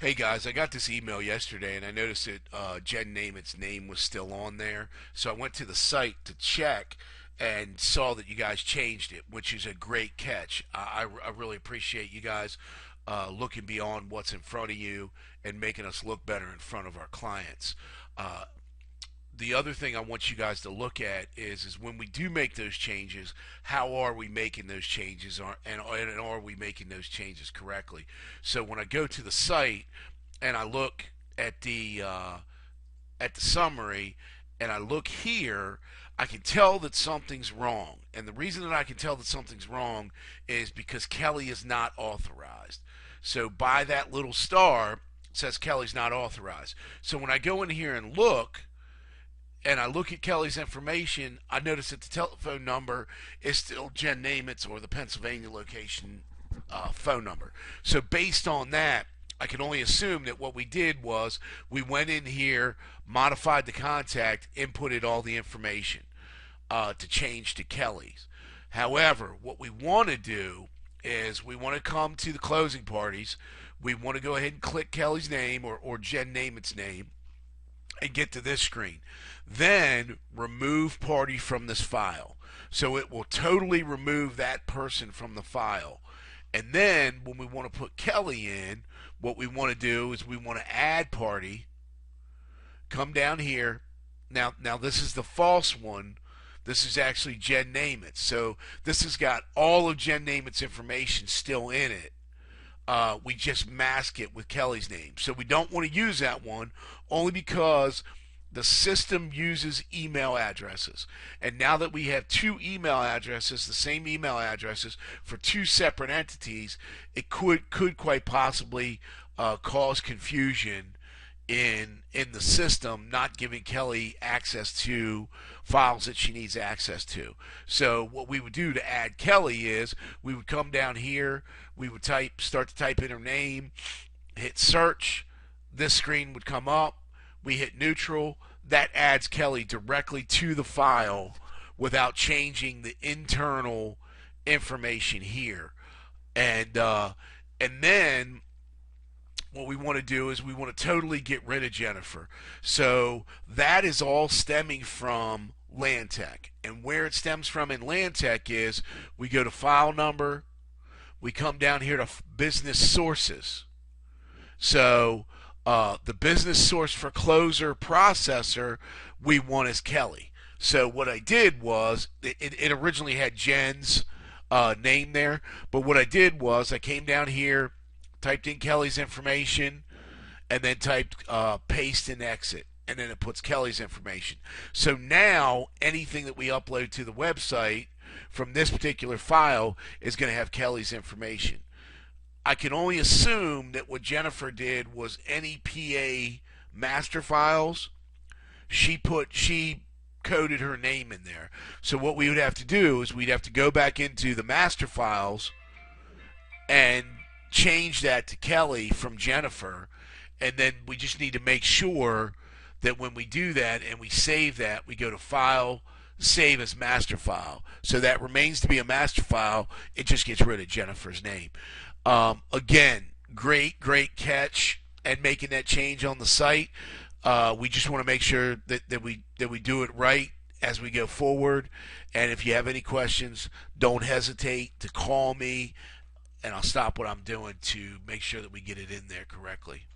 Hey guys, I got this email yesterday and I noticed that Jen Namath's name was still on there. So I went to the site to check and saw that you guys changed it, which is a great catch. I really appreciate you guys looking beyond what's in front of you and making us look better in front of our clients. Uh, the other thing I want you guys to look at is when we do make those changes, how are we making those changes, and are we making those changes correctly? So when I go to the site and I look at the summary and I look here, I can tell that something's wrong. And the reason that I can tell that something's wrong is because Kelly is not authorized. So by that little star, it says Kelly's not authorized. So when I go in here and I look at Kelly's information, I notice that the telephone number is still Jen Namath's or the Pennsylvania location phone number. So based on that, I can only assume that what we did was we went in here, modified the contact, inputted all the information to change to Kelly's. However, what we want to do is we want to come to the closing parties. We want to go ahead and click Kelly's name or Jen Namath's name and get to this screen. Then remove party from this file. So it will totally remove that person from the file. And then when we want to put Kelly in, what we want to do is we want to add party. Come down here. Now this is the false one. This is actually Jen Namath. So this has got all of Jen Namath's information still in it. We just mask it with Kelly's name. So we don't want to use that one only because the system uses email addresses. And now that we have two email addresses, the same email addresses for two separate entities, it could quite possibly cause confusion in the system, not giving Kelly access to files that she needs access to. So what we would do to add Kelly is we would come down here, we would start to type in her name, hit search, this screen would come up, we hit neutral, that adds Kelly directly to the file without changing the internal information here. And then what we want to do is we want to totally get rid of Jennifer. So that is all stemming from Lantec. And where it stems from in Lantec is we go to file number, we come down here to business sources. So the business source for closer processor we want is Kelly. So what I did was it originally had Jen's name there, but what I did was I came down here, typed in Kelly's information, and then typed paste and exit, and then it puts Kelly's information. So now anything that we upload to the website from this particular file is going to have Kelly's information. I can only assume that what Jennifer did was any PA master files, she coded her name in there. So what we would have to do is we'd have to go back into the master files and change that to Kelly from Jennifer, and then we just need to make sure that when we do that and we save that, we go to file, save as master file. So that remains to be a master file. It just gets rid of Jennifer's name. Again, great catch and making that change on the site. We just want to make sure that we do it right as we go forward. And if you have any questions, don't hesitate to call me, and I'll stop what I'm doing to make sure that we get it in there correctly.